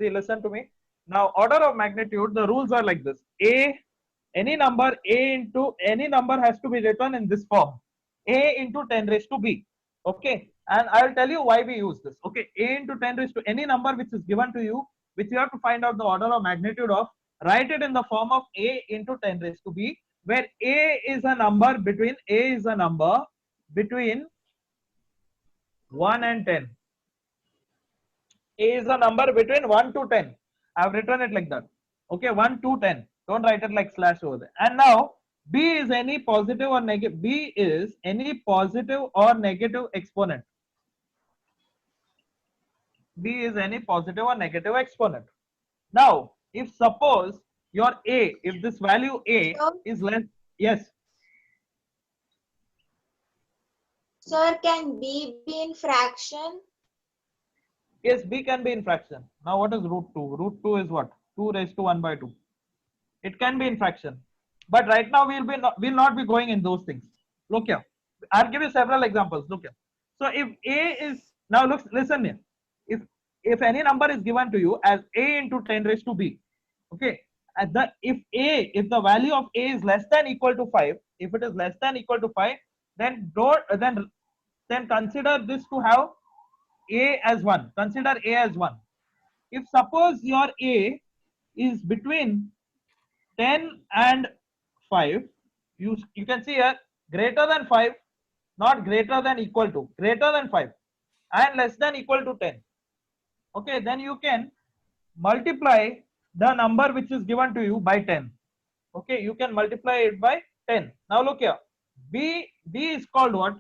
See, listen to me. Now, order of magnitude, the rules are like this. Any number A into any number has to be written in this form. A into 10 raised to B. Okay. And I will tell you why we use this. Okay. A into 10 raised to any number which is given to you, which you have to find out the order of magnitude of, write it in the form of A into 10 raised to B, where A is a number between 1 and 10. A is a number between 1 to 10. I have written it like that. Okay, 1 to 10. Don't write it like slash over there. And now B is any positive or negative. B is any positive or negative exponent. B is any positive or negative exponent. Now, if suppose your A, if this value A is less, yes. Sir, can B be in fraction? Yes, B can be in fraction. Now, what is root 2? Root 2 is what? 2 raised to 1 by 2. It can be in fraction. But right now, we'll not be going in those things. Look here. I'll give you several examples. Look here. So, if A is, now look, listen here. If any number is given to you as A into 10 raised to B, okay, if the value of A is less than equal to 5, if it is less than equal to 5, then consider this to have A as 1. Consider A as 1. If suppose your A is between 10 and 5, you can see here greater than 5, not greater than equal to, greater than 5 and less than equal to 10. Okay, then you can multiply the number which is given to you by 10. Okay, you can multiply it by 10. Now look here. B is called what?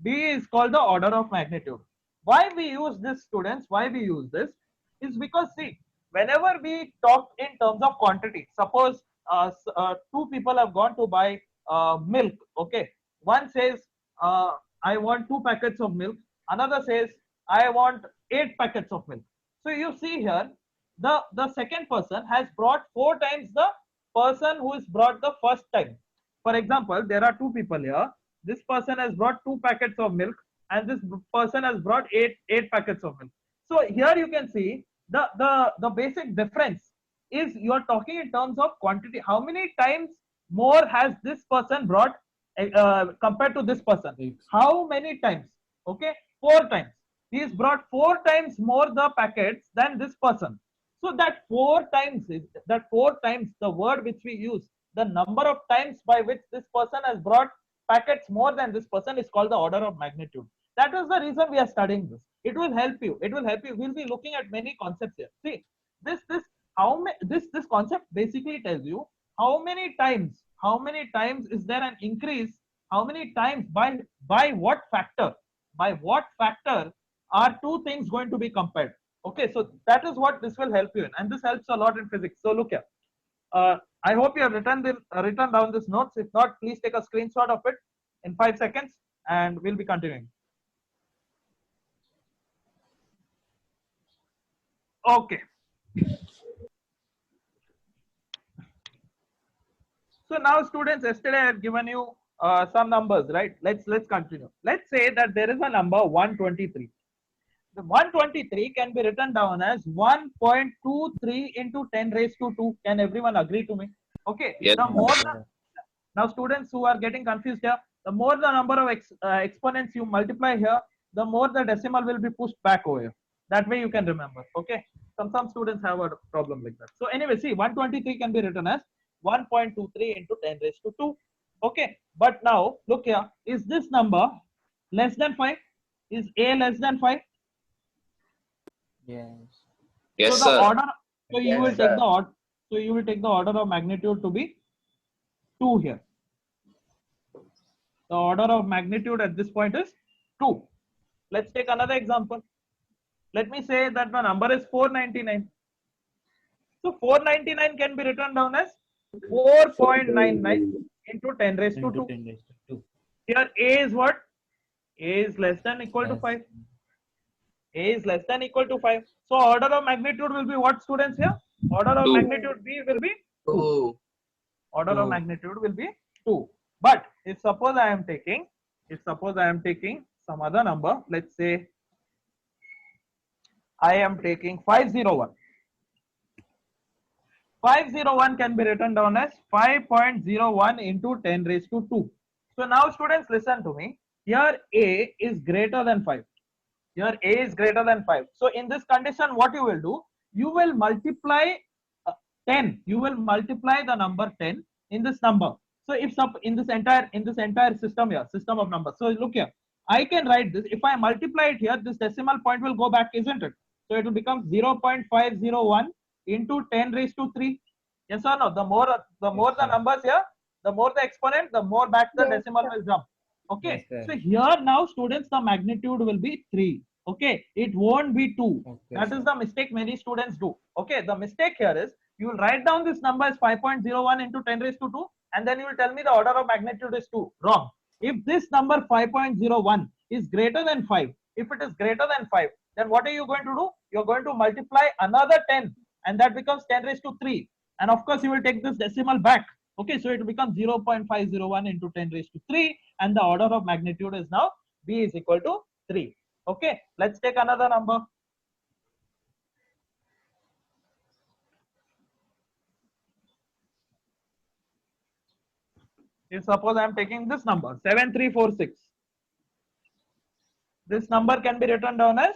B is called the order of magnitude. Why we use this, students? Why we use this is because, see, whenever we talk in terms of quantity, suppose two people have gone to buy milk. Okay, one says I want 2 packets of milk. Another says I want 8 packets of milk. So you see here, the second person has brought 4 times the person who is brought the first time. For example, there are 2 people here. This person has brought 2 packets of milk and this person has brought 8 packets of milk. So here you can see the basic difference is you are talking in terms of quantity. How many times more has this person brought compared to this person? How many times? Okay, 4 times. He has brought 4 times more the packets than this person. So that 4 times the word which we use, the number of times by which this person has brought packets more than this person is called the order of magnitude. That is the reason we are studying this. It will help you. It will help you. We'll be looking at many concepts here. See, this concept basically tells you how many times is there an increase, how many times by what factor are 2 things going to be compared. Okay, so that is what this will help you in, and this helps a lot in physics. So look here. I hope you have written down this notes. If not, please take a screenshot of it in 5 seconds, and we'll be continuing. Okay. So now, students, yesterday I had given you some numbers, right? Let's continue. Let's say that there is a number 123. The 123 can be written down as 1.23 into 10 raised to 2. Can everyone agree to me? Okay. Yes. Now, students who are getting confused here, the more the number of exponents you multiply here, the more the decimal will be pushed back over here. That way you can remember. Okay. Some students have a problem like that. So anyway, see, 123 can be written as 1.23 into 10 raised to 2. Okay. But now look here. Is this number less than 5? Is A less than 5? Yes. Yes, so the sir. order, so you will take the order. So you will take the order of magnitude to be 2 here. The order of magnitude at this point is 2. Let's take another example. Let me say that the number is 499. So 499 can be written down as 4.99 into 10 raised to 2. Here A is what? A is less than equal to 5. A is less than equal to 5. So order of magnitude will be what, students, here? Order of 2. magnitude B will be 2. Order of 2. magnitude will be 2. But if suppose I am taking some other number, let's say I am taking 501. 501 can be written down as 5.01 into 10 raised to 2. So now students listen to me. Here A is greater than 5. Here A is greater than 5. So in this condition, what you will do? You will multiply 10. You will multiply the number 10 in this number. So if in this entire system here, system of numbers. So look here. I can write this. If I multiply it here, this decimal point will go back, isn't it? So it will become 0.501 into 10 raised to 3. Yes or no? The more the numbers here, the more the exponent, the more back the Yes, decimal sir. will jump. Okay. Yes, sir. So here now students, the magnitude will be 3. Okay. It won't be 2. Okay, That is sir. the mistake many students do. Okay. The mistake here is you will write down this number as 5.01 into 10 raised to 2 and then you will tell me the order of magnitude is 2. Wrong. If this number 5.01 is greater than 5, if it is greater than 5, then what are you going to do? You're going to multiply another 10 and that becomes 10 raised to 3. And of course, you will take this decimal back. Okay, so it becomes 0.501 into 10 raised to 3 and the order of magnitude is now B is equal to 3. Okay, let's take another number. If suppose I am taking this number 7346, this number can be written down as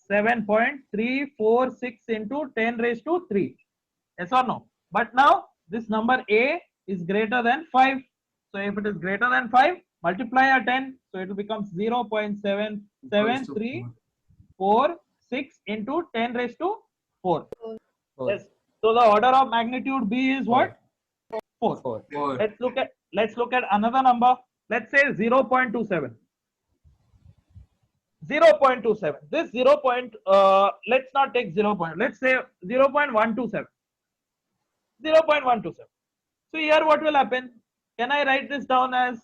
7.346 into 10 raised to 3. Yes or no? But now this number A is greater than 5. So if it is greater than 5, multiply a 10. So it will become 0.773446 into 10 raised to 4. Four. Yes. So the order of magnitude B is what? 4. Four. Let's look at another number. Let's say 0.27. 0.27. This 0. Let's not take 0. Let's say 0.127. 0.127. So here what will happen? Can I write this down as,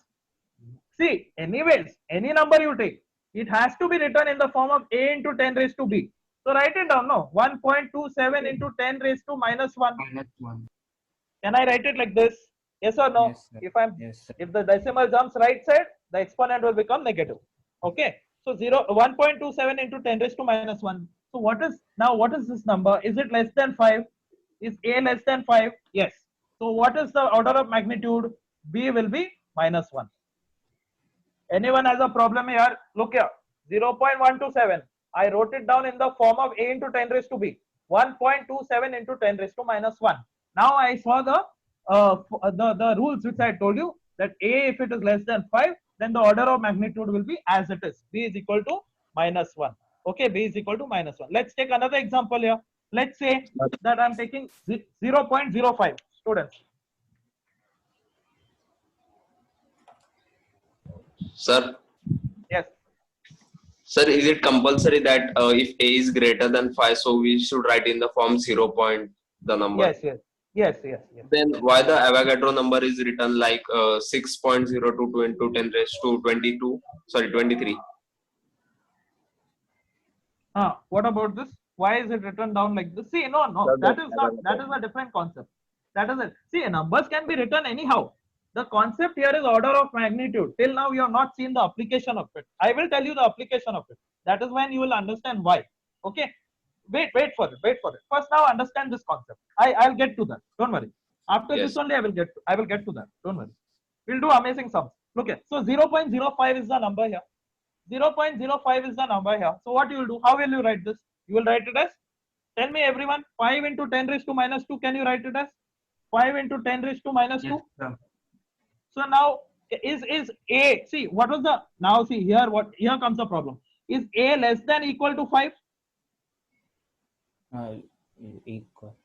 see, anyways, any number you take, it has to be written in the form of A into 10 raised to B. So write it down, no? 1.27 into 10 raised to minus 1. -1. Can I write it like this? Yes or no? Yes, sir. Yes, sir. If the decimal jumps right side, the exponent will become negative. Okay. So 1.27 into 10 raised to minus 1. So what is this number? Is it less than 5? Is A less than 5? Yes. So what is the order of magnitude? B will be minus 1. Anyone has a problem here? Look here. 0.127. I wrote it down in the form of A into 10 raised to B. 1.27 into 10 raised to minus 1. Now I saw the rules which I told you, that A, if it is less than 5, then the order of magnitude will be as it is. B is equal to minus 1. Okay, B is equal to minus 1. Let's take another example here. Let's say that I'm taking 0.05. Students. Sir, Yes. sir, is it compulsory that if A is greater than 5, so we should write in the form 0 point the number? Yes. Then why the Avogadro number is written like 6.022 into 10 raised to 23? What about this? Why is it written down like this? See, no, that is a different concept. That is it. See, numbers can be written anyhow. The concept here is order of magnitude. Till now, you have not seen the application of it. I will tell you the application of it. That is when you will understand why. Okay. Wait for it. First, now understand this concept. I'll get to that. Don't worry. After Yes. this only, I will get to that. Don't worry. We'll do amazing sums. Look here. So 0.05 is the number here. 0.05 is the number here. So what you will do? How will you write this? You will write it as, tell me everyone, 5 into 10 raised to minus 2. Can you write it as 5 into 10 raised to minus 2? Sir. So now is A, see what was the, now see here here comes the problem. Is A less than equal to 5? Equal.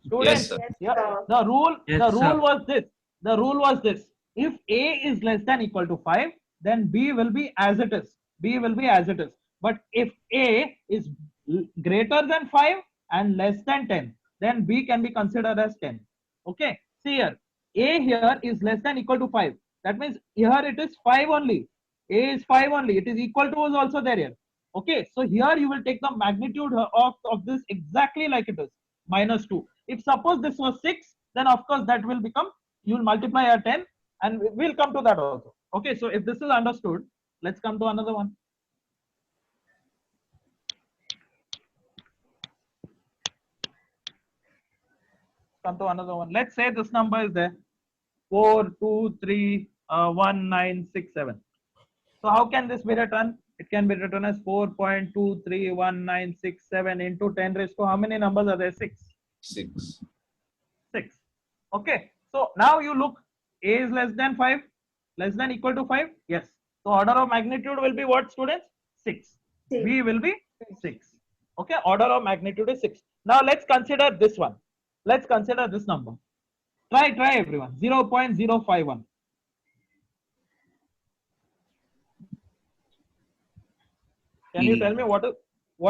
Students, sir. yeah, sir. the rule Yes, sir. was this. The rule was this. If A is less than equal to 5, then B will be as it is. B will be as it is. But if A is greater than 5 and less than 10, then B can be considered as 10. Okay. See here. A here is less than equal to 5. That means here it is 5 only. A is 5 only. It is equal to is also there here. Okay. So here you will take the magnitude of this exactly like it is. Minus 2. If suppose this was 6, then of course that will become, you will multiply a 10 and we'll come to that also. Okay. So if this is understood, let's come to another one. come to another one. Let's say this number is there. 4, 2, 3, 1, 9, 6, 7. So how can this be written? It can be written as 4.23196 into 10 raised to how many numbers are there? 6. 6. 6. Okay. So now you look, A is less than 5, less than equal to 5. Yes. So order of magnitude will be what, students? 6. B will be 6. Okay. Order of magnitude is 6. Now let's consider this one. Let's consider this number. Try everyone. 0.051. Can you tell me what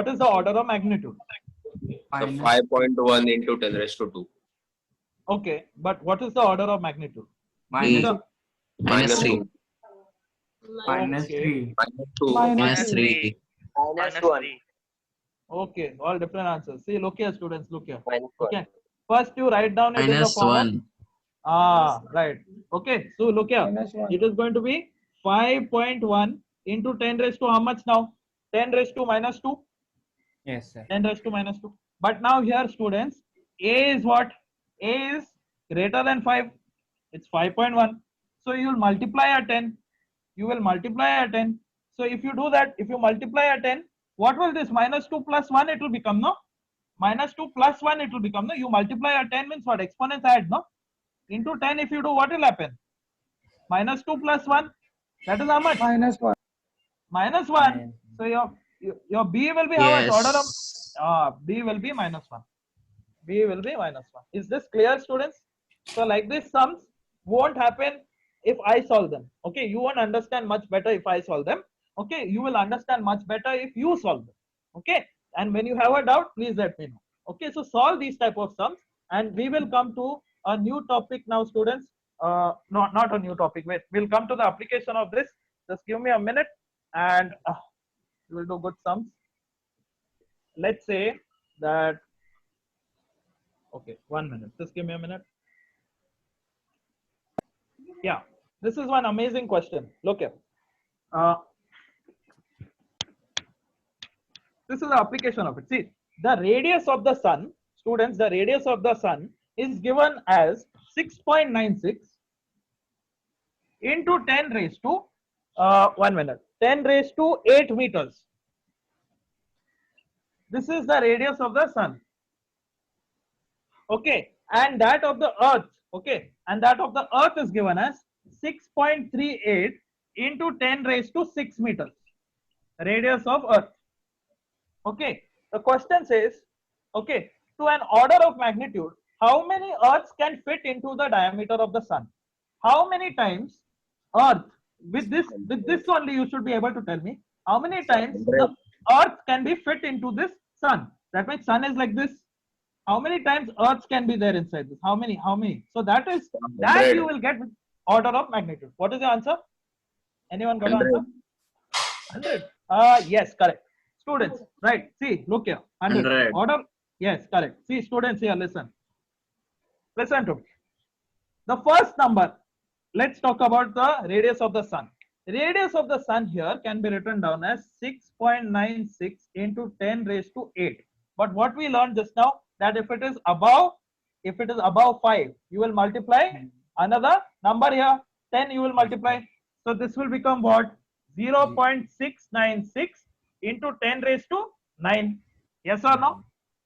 is the order of magnitude? So 5.1 into 10 raised to 2. Okay, but what is the order of magnitude? Minus The- Minus 3. 2. Minus Okay. 3. Minus 2. Minus 3. Minus 1. Okay, all different answers. See, look here, students, look here. Minus 1. Okay, first you write down it in the Minus form of 1. right. Okay, so look here. It is going to be 5.1 into 10 raised to how much now? 10 raised to minus 2. Yes, sir. 10 raised to minus 2. But now here, students, A is what? A is greater than 5. It's 5.1. So you will multiply a 10. You will multiply a 10. So if you do that, if you multiply a 10, what will this minus 2 plus 1 it will become, no? Minus 2 plus 1 it will become, no? You multiply a 10 means what? Exponents add, no? Into 10 if you do, what will happen? Minus 2 plus 1, that is how much? Minus 1. Minus 1. So your B will be how much? Order of Yes. B will be minus 1. B will be minus 1. Is this clear, students? So like this sums won't happen if I solve them. Okay, you won't understand much better if I solve them. Okay, you will understand much better if you solve them. Okay, and when you have a doubt, please let me know. Okay, so solve these type of sums, and we will come to a new topic now, students. Not a new topic. Wait, we'll come to the application of this. Just give me a minute, and we will do good sums. Let's say that. Okay, 1 minute. Just give me a minute. Yeah, this is one amazing question. Look here. This is the application of it. See, the radius of the sun, students, the radius of the sun is given as 6.96 into 10 raised to 1 minute, 10 raised to 8 meters. This is the radius of the sun. Okay, and that of the earth, okay, and that of the earth is given as 6.38 into 10 raised to 6 meters, radius of earth. Okay, the question says, okay, to an order of magnitude, how many earths can fit into the diameter of the sun? How many times earth, with this only you should be able to tell me, how many times the earth can be fit into this sun? That means sun is like this. How many times earths can be there inside this? How many? So that is, that 100. you will get with order of magnitude. What is the answer? Anyone got an answer? 100. Yes, correct. Students, right? See, look here. 100. 100. Order. Yes, correct. See, students here, listen. Listen to me. The first number, let's talk about the radius of the sun. Radius of the sun here can be written down as 6.96 into 10 raised to 8. But what we learned just now, that if it is above 5, you will multiply another number here, 10 you will multiply. So this will become what? 0.696 into 10 raised to 9. Yes or no?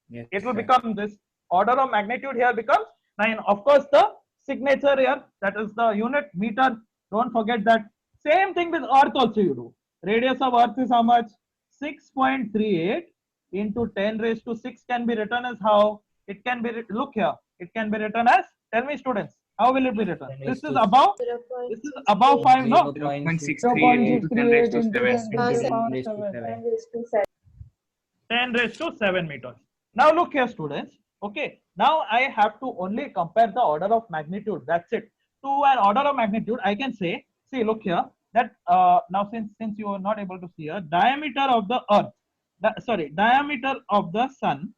Yes, It will sir. become this. Order of magnitude here becomes 9. Of course, the signature here, that is the unit meter. Don't forget that. Same thing with earth also you do. Radius of earth is how much? 6.38 into 10 raised to 6 can be written as how? It can be, look here. It can be written as, tell me students, how will it be written? 10 This raised is to above, this is above 5, no? 0.638 into 10 raised to 7. 10 raised to 7 meters. Now look here, students. Okay, now I have to only compare the order of magnitude. That's it. To an order of magnitude, I can say, see, look here, that now since you are not able to see here, diameter of the earth, diameter of the sun,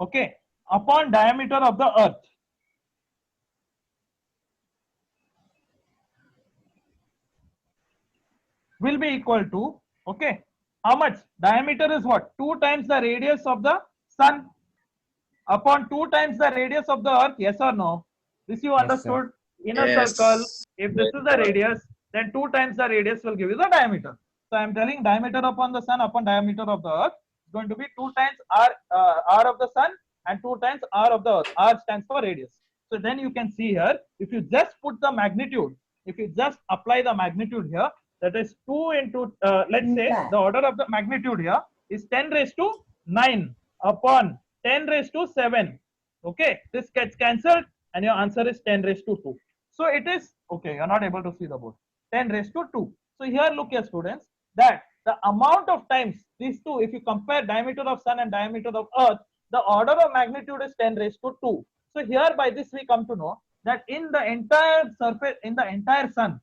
okay, upon diameter of the earth. Will be equal to, okay, how much? Diameter is what? 2 times the radius of the sun. upon 2 times the radius of the earth, yes or no? This you Yes, understood? Inner Yes. circle, if this is the radius, then 2 times the radius will give you the diameter. So I am telling diameter upon the sun upon diameter of the earth is going to be 2 times r of the sun and 2 times r of the earth. R stands for radius. So then you can see here, if you just put the magnitude, if you just apply the magnitude here, that is 2 into, let's say the order of the magnitude here is 10 raised to 9 upon 10 raised to 7. Okay, this gets cancelled and your answer is 10 raised to 2. So it is, okay, you're not able to see the board. 10 raised to 2. So here look here students, that the amount of times these two, if you compare diameter of sun and diameter of earth, the order of magnitude is 10 raised to 2. So here by this we come to know that in the entire surface, in the entire sun,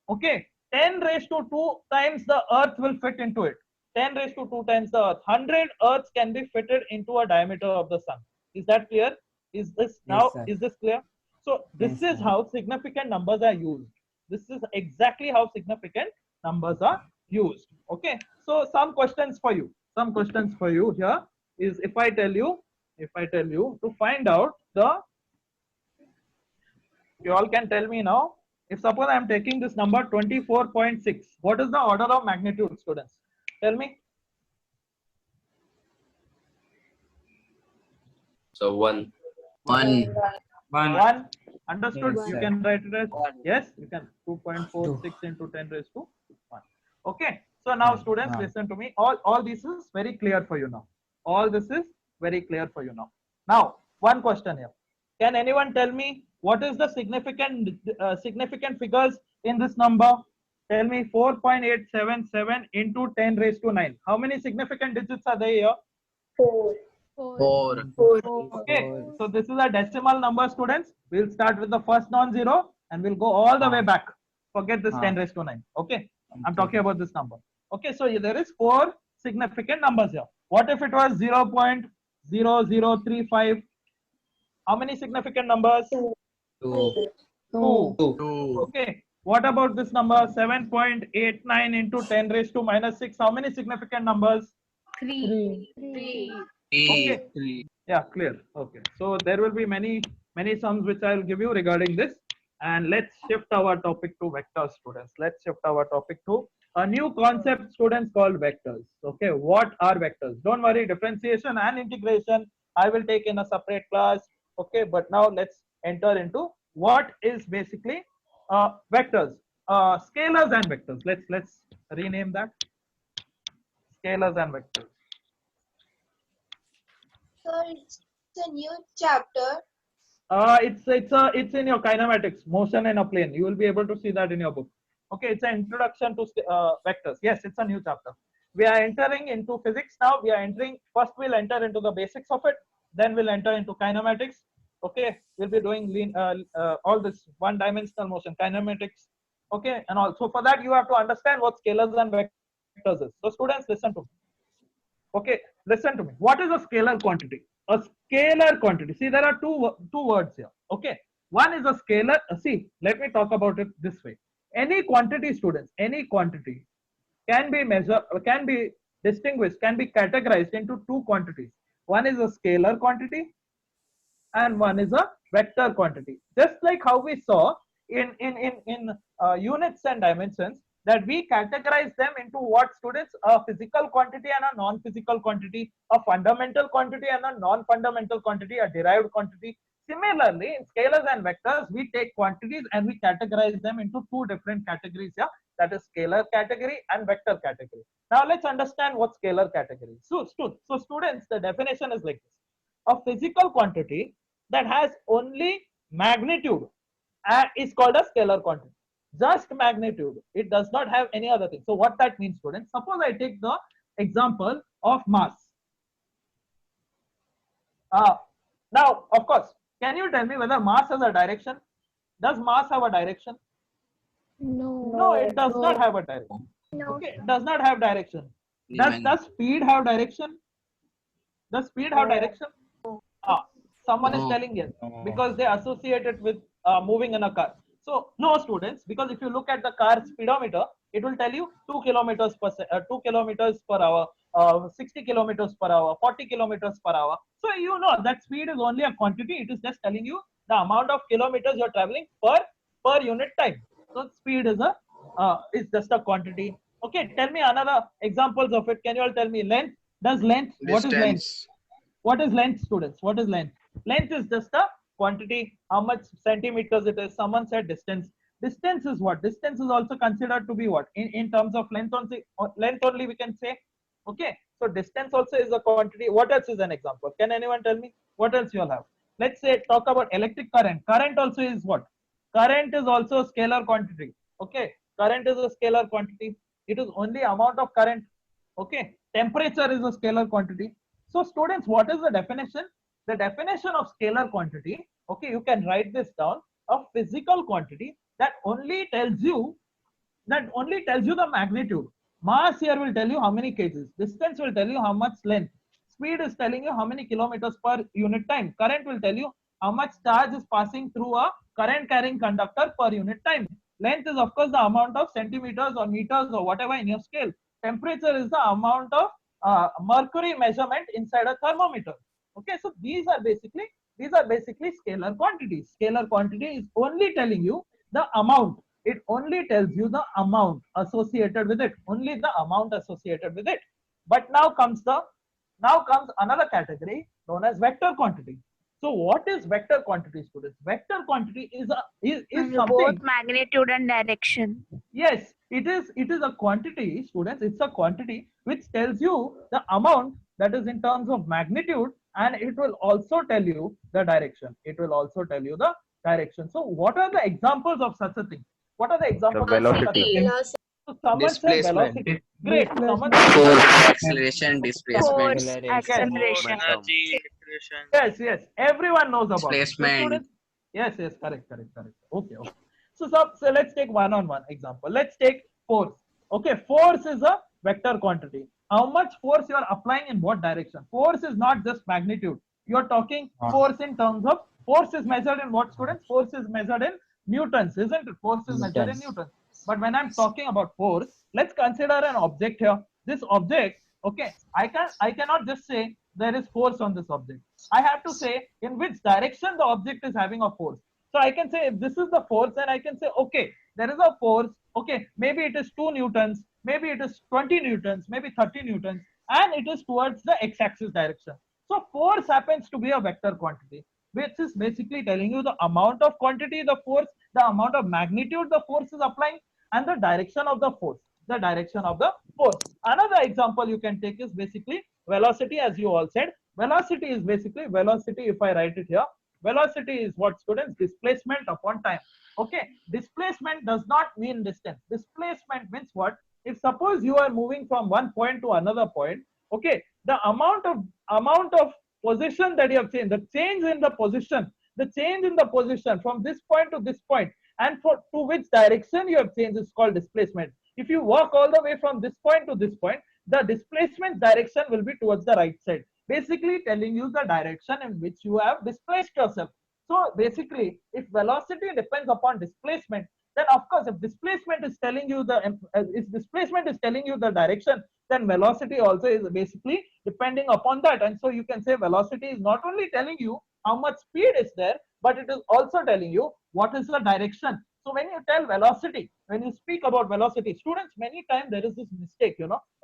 okay, 10 raised to 2 times the earth will fit into it. 10 raised to 2 times the earth. 100 earths can be fitted into a diameter of the sun. Is that clear? Is this now, sir. is this clear? So this Yes, is sir. how significant numbers are used. This is exactly how significant numbers are used. Okay. So some questions for you. Some questions for you here is if I tell you to find out the, you all can tell me now, if suppose I am taking this number 24.6, what is the order of magnitude, students? Tell me. So 1. 1. 1. Understood? Yes, You sir. can write it as, One. yes, you can. 2.46 into 10 raised to 1. Okay. So now students, listen to me. All this is very clear for you now. All this is very clear for you now. Now, one question here. Can anyone tell me what is the significant figures in this number? Tell me 4.877 into 10 raised to 9. How many significant digits are there here? 4. 4. Okay, so this is a decimal number, students. We'll start with the first non-zero and we'll go all the way back. Forget this 10 raised to 9. Okay, I'm talking about this number. Okay, so there is 4 significant numbers here. What if it was 0.0035? How many significant numbers? 2. 2. 2. 2. Okay, what about this number 7.89 into 10 raised to minus 6? How many significant numbers? 3. Okay. 3. Yeah, clear. Okay, so there will be many sums which I will give you regarding this. And let's shift our topic to vectors, students. Let's shift our topic to a new concept, students, called vectors. Okay, what are vectors? Don't worry, differentiation and integration I will take in a separate class. Okay, but now let's enter into what is basically vectors, scalars and vectors. Let's rename that, scalars and vectors. So it's a new chapter. It's in your kinematics, motion in a plane. You will be able to see that in your book. Okay, it's an introduction to vectors. Yes, it's a new chapter. We are entering into physics now. We are entering, first we'll enter into the basics of it. Then we'll enter into kinematics. Okay, we'll be doing all this one-dimensional motion, kinematics. Okay, and also for that you have to understand what scalars and vectors is. So students, listen to me. Okay, listen to me. What is a scalar quantity? A scalar quantity. See, there are two words here. Okay, one is a scalar. See, let me talk about it this way. Any quantity, students, any quantity can be measured, can be distinguished, can be categorized into two quantities. One is a scalar quantity and one is a vector quantity. Just like how we saw in units and dimensions, that we categorize them into what, students? A physical quantity and a non-physical quantity, a fundamental quantity and a non-fundamental quantity, a derived quantity. Similarly, in scalars and vectors, we take quantities and we categorize them into two different categories here. That is scalar category and vector category. Now let's understand what scalar category is. So students, the definition is like this. A physical quantity that has only magnitude is called a scalar quantity. Just magnitude. It does not have any other thing. So what that means, students? Suppose I take the example of mass. Now, of course, can you tell me whether mass has a direction? Does mass have a direction? No, it does not have a direction. No. Okay, it does not have direction. Does speed have direction? Does speed have direction? Someone is telling yes, because they associate it with moving in a car. So no, students, because if you look at the car speedometer, it will tell you 2 kilometers per 2 kilometers per hour, 60 kilometers per hour, 40 kilometers per hour. So you know that speed is only a quantity. It is just telling you the amount of kilometers you're traveling per unit time. So speed is just a quantity. Okay, tell me another examples of it. Can you all tell me length? Does length? What is length? Distance. What is length, students? What is length? Length is just a quantity, how much centimeters it is. Someone said distance. Distance is what? Distance is also considered to be what? In terms of length only we can say. Okay, so distance also is a quantity. What else is an example? Can anyone tell me? What else you'll have? Let's say talk about electric current. Current also is what? Current is also a scalar quantity. Okay, current is a scalar quantity. It is only amount of current. Okay, temperature is a scalar quantity. So students, what is the definition? The definition of scalar quantity, okay, you can write this down, a physical quantity that only tells you the magnitude. Mass here will tell you how many kgs. Distance will tell you how much length. Speed is telling you how many kilometers per unit time. Current will tell you how much charge is passing through a current carrying conductor per unit time. Length is of course the amount of centimeters or meters or whatever in your scale. Temperature is the amount of mercury measurement inside a thermometer. Okay, so these are basically scalar quantities. Scalar quantity is only telling you the amount. It only tells you the amount associated with it. Only the amount associated with it. But now comes another category known as vector quantity. So what is vector quantity, students? Vector quantity is something. Both magnitude and direction. Yes, it is a quantity, students. It's a quantity which tells you the amount, that is in terms of magnitude, and it will also tell you the direction. It will also tell you the direction. So what are the examples of such a thing? What are the examples of such a thing? Velocity. So someone said Displacement. velocity. Great. Someone Force, acceleration, displacement. Force, acceleration. Energy, acceleration. yes. Everyone knows about it. So Displacement. students, yes, correct. Okay. So let's take one-on-one example. Let's take force. Okay, force is a vector quantity. How much force you are applying in what direction? Force is not just magnitude. You are talking force in terms of, force is measured in what, students? Force is measured in newtons, isn't it? Force is measured in newtons. But when I'm talking about force, let's consider an object here. This object, okay, I cannot just say there is force on this object. I have to say in which direction the object is having a force. So I can say if this is the force, then I can say, okay, there is a force, okay, maybe it is 2 newtons, maybe it is 20 newtons, maybe 30 newtons, and it is towards the x-axis direction. So force happens to be a vector quantity, which is basically telling you the amount of quantity, the force, the amount of magnitude the force is applying, and the direction of the force. Another example you can take is basically velocity, as you all said. Velocity is basically velocity. If I write it here, velocity is what, students? Displacement upon time. Okay, displacement does not mean distance. Displacement means what? If suppose you are moving from one point to another point, okay, the amount of position that you have changed, the change in the position from this point to this point, and to which direction you have changed is called displacement. If you walk all the way from this point to this point, the displacement direction will be towards the right side, basically telling you the direction in which you have displaced yourself. So basically, if velocity depends upon displacement, then of course, if displacement is telling you the direction, then velocity also is basically depending upon that. And so you can say velocity is not only telling you how much speed is there, but it is also telling you what is the direction. So when you tell velocity, when you speak about velocity, students, many times there is this mistake,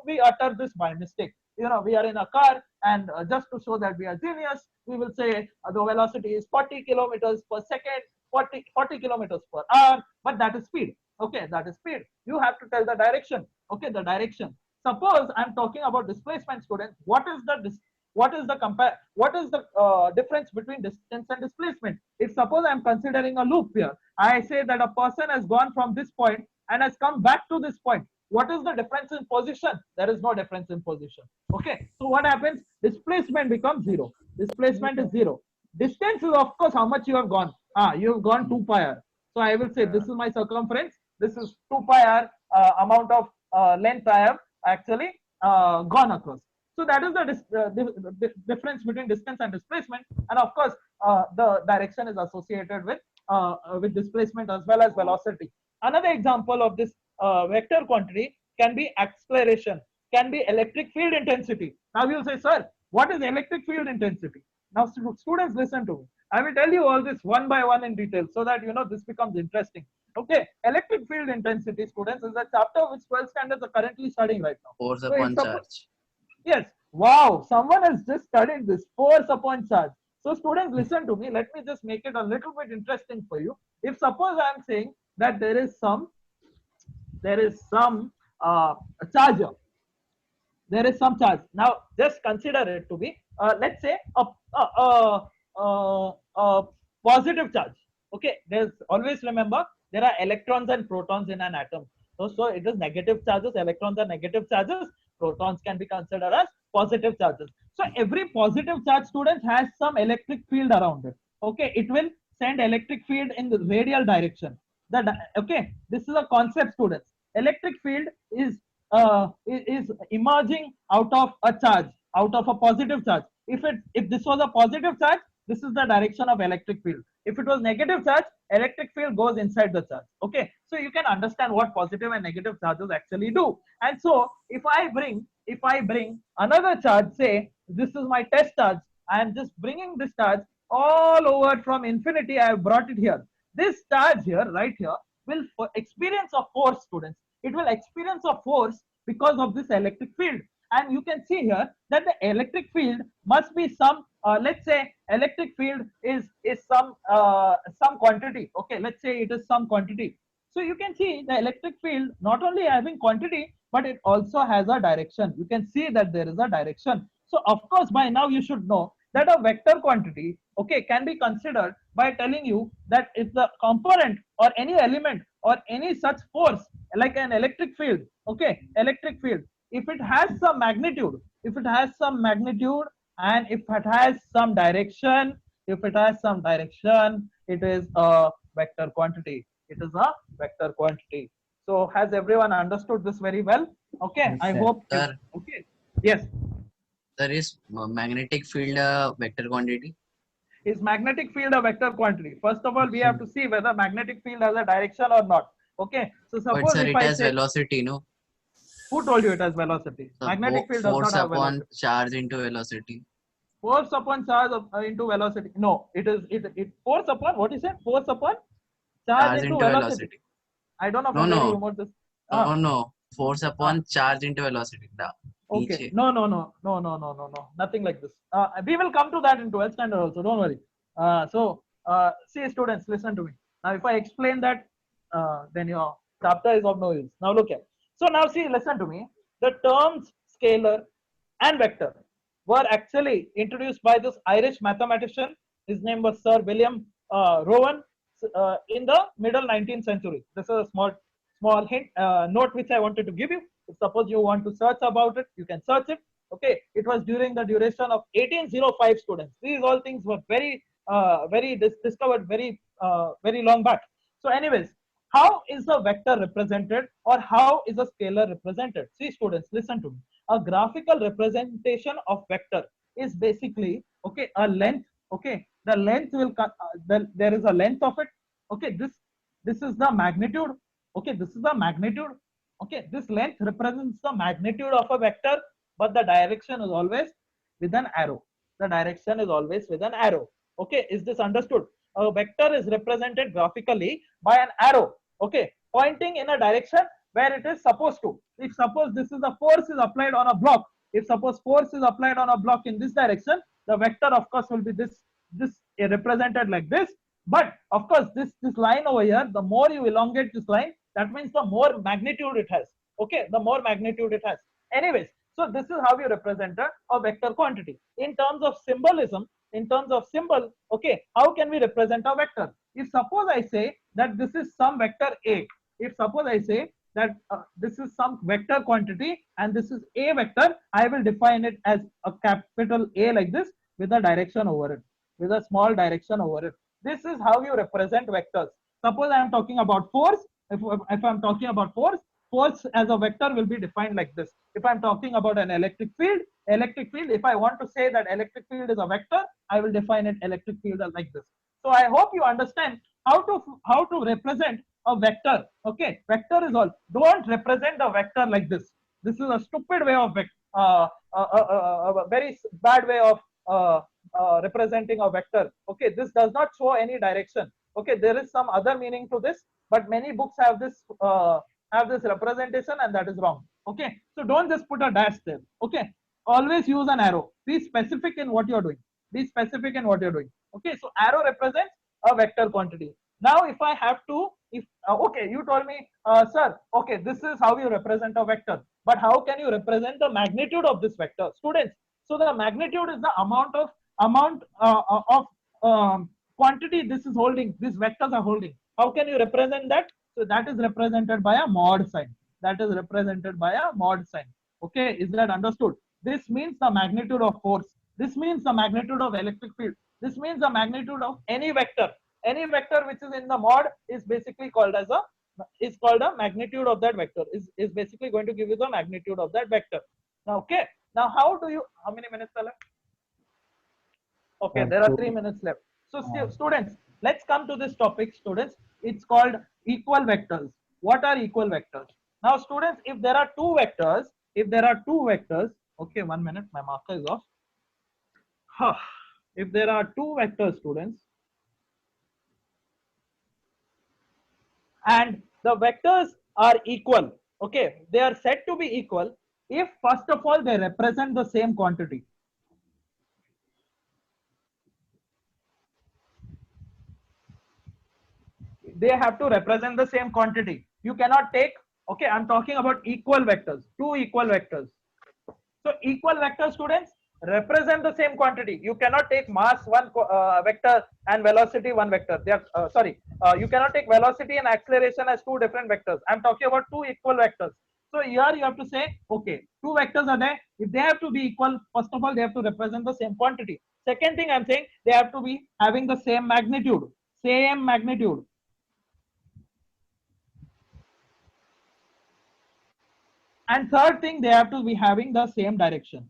we utter this by mistake. We are in a car, and just to show that we are genius, we will say the velocity is 40 kilometers per second, 40 kilometers per hour, but that is speed. Okay, that is speed. You have to tell the direction. Okay, the direction. Suppose I'm talking about displacement, students. What is the difference between distance and displacement? If suppose I'm considering a loop here, I say that a person has gone from this point and has come back to this point. What is the difference in position? There is no difference in position. Okay, so what happens? Displacement becomes 0. Displacement is 0. Distance is of course how much you have gone. You have gone 2 pi r. So I will say this is my circumference. This is 2 pi r amount of length I have actually gone across. So that is the difference between distance and displacement. And of course, the direction is associated with displacement as well as velocity. Another example of this vector quantity can be acceleration. can be electric field intensity. Now you'll say, sir, what is electric field intensity? Now, students, listen to me. I will tell you all this one by one in detail so that you know this becomes interesting. Okay, electric field intensity, students, is a chapter which 12th standards are currently studying right now. Force So upon it's charge. Yes. Wow. Someone has just studied this force upon charge. So students, listen to me. Let me just make it a little bit interesting for you. If suppose I am saying that there is some charge here. There is some charge. Now just consider it to be, let's say a positive charge. Okay. There's always remember there are electrons and protons in an atom. So it is negative charges. Electrons are negative charges. Protons can be considered as positive charges. So every positive charge, students, has some electric field around it. Okay, it will send electric field in the radial direction. Okay, this is a concept, students. Electric field is emerging out of a charge, out of a positive charge. If this was a positive charge, this is the direction of electric field. If it was negative charge, electric field goes inside the charge. Okay, so you can understand what positive and negative charges actually do. And so if I bring another charge, say this is my test charge, I am just bringing this charge all over from infinity. I have brought it here. This charge here, right here, will experience a force, students. It will experience a force because of this electric field. And you can see here that the electric field must be some, let's say electric field is some quantity. Okay, let's say it is some quantity. So you can see the electric field not only having quantity, but it also has a direction. You can see that there is a direction. So of course, by now you should know that a vector quantity, okay, can be considered by telling you that if the component or any element or any such force like an electric field, okay, electric field, if it has some magnitude, and if it has some direction, it is a vector quantity. It is a vector quantity. So has everyone understood this very well? Okay, Yes, I sir. hope. Sir, Okay. Yes. there is magnetic field vector quantity. Is magnetic field a vector quantity? First of all, we have to see whether magnetic field has a direction or not. Okay. So But suppose sir, if it I has say, velocity, no? who told you it has velocity? So Magnetic field does not force have upon velocity. charge into velocity. Force upon charge into velocity. No, it force upon, what is it? Force upon charge into velocity. I don't know No, from where no. you removed this. No, no. Force upon charge into velocity. Okay. No. Nothing like this. We will come to that in 12th standard also. Don't worry. See, students, listen to me. Now, if I explain that, then your chapter is of no use. Now, look at. So now, see, listen to me. The terms scalar and vector were actually introduced by this Irish mathematician. His name was Sir William Rowan in the middle 19th century. This is a small hint note which I wanted to give you. If suppose you want to search about it, you can search it. Okay, it was during the duration of 1805, students. These all things were discovered very long back. So, anyways, how is a vector represented or how is a scalar represented? See, students, listen to me. A graphical representation of vector is basically, okay, a length. Okay, the length will there is a length of it. Okay, this is the magnitude. Okay, this is the magnitude. Okay, this length represents the magnitude of a vector, but the direction is always with an arrow. The direction is always with an arrow. Okay, is this understood? A vector is represented graphically by an arrow. Okay, pointing in a direction where it is supposed to. If suppose this is a force is applied on a block, if suppose force is applied on a block in this direction, the vector of course will be this represented like this. But of course, this line over here, the more you elongate this line, that means the more magnitude it has. Okay, the more magnitude it has. Anyways, so this is how you represent a vector quantity. In terms of symbolism, in terms of symbol, okay, how can we represent a vector? If suppose I say that this is some vector A, if suppose I say that this is some vector quantity and this is a vector, I will define it as a capital A like this with a direction over it, with a small direction over it. This is how you represent vectors. Suppose I am talking about force. If I'm talking about force as a vector will be defined like this. If I'm talking about an electric field, if I want to say that electric field is a vector, I will define it electric field as like this. So I hope you understand how to represent a vector. Okay, vector is all. Don't represent the vector like this. This is a stupid way of a very bad way of representing a vector. Okay, this does not show any direction. Okay, there is some other meaning to this, but many books have this representation, and that is wrong. Okay, so don't just put a dash there. Okay, always use an arrow. Be specific in what you're doing. Be specific in what you're doing. Okay, so arrow represents a vector quantity. Now, if I have to, if okay, you told me, sir, okay, this is how you represent a vector, but how can you represent the magnitude of this vector, students? So the magnitude is the amount of quantity this is holding, these vectors are holding. How can you represent that? So that is represented by a mod sign. That is represented by a mod sign. Okay, is that understood? This means the magnitude of force. This means the magnitude of electric field. This means the magnitude of any vector. Any vector which is in the mod is basically called as a magnitude of that vector. Is basically going to give you the magnitude of that vector. Now, okay. Now, how many minutes are left? Okay, there are 3 minutes left. So, students, let's come to this topic, students. It's called equal vectors. What are equal vectors? Now, students, if there are two vectors, okay, 1 minute, my marker is off. If there are two vectors, students, and the vectors are equal, okay, they are said to be equal if first of all they represent the same quantity. They have to represent the same quantity. You cannot take, okay, I'm talking about equal vectors, two equal vectors. So equal vector, students, represent the same quantity. You cannot take mass one vector and velocity one vector. They are you cannot take velocity and acceleration as two different vectors. I'm talking about two equal vectors. So here you have to say, okay, two vectors are there. If they have to be equal, first of all, they have to represent the same quantity. Second thing I'm saying, they have to be having the same magnitude. Same magnitude. And third thing, they have to be having the same direction.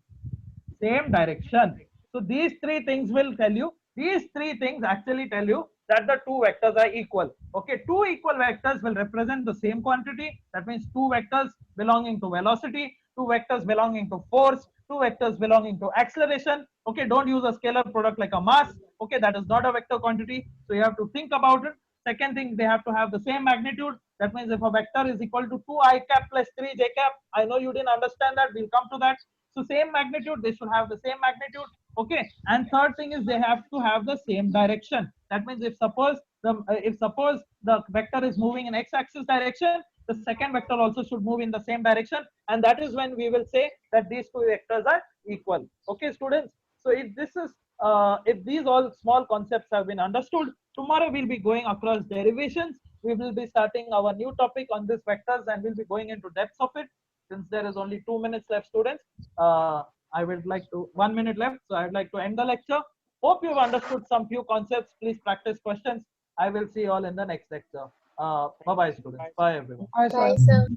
Same direction. So these three things will tell you, these three things actually tell you that the two vectors are equal. Okay, two equal vectors will represent the same quantity. That means two vectors belonging to velocity, two vectors belonging to force, two vectors belonging to acceleration. Okay, don't use a scalar product like a mass. Okay, that is not a vector quantity. So you have to think about it. Second thing, they have to have the same magnitude. That means if a vector is equal to 2i cap plus 3j cap, I know you didn't understand that. We'll come to that. So same magnitude, they should have the same magnitude. Okay. And third thing is they have to have the same direction. That means if suppose the vector is moving in x-axis direction, the second vector also should move in the same direction. And that is when we will say that these two vectors are equal. Okay, students. So if these all small concepts have been understood, tomorrow we'll be going across derivations. We will be starting our new topic on these vectors and we'll be going into depths of it. Since there is only 2 minutes left, students, I would like to 1 minute left. So I'd like to end the lecture. Hope you've understood some few concepts. Please practice questions. I will see you all in the next lecture. Bye-bye, students. Bye, everyone. Bye, sir.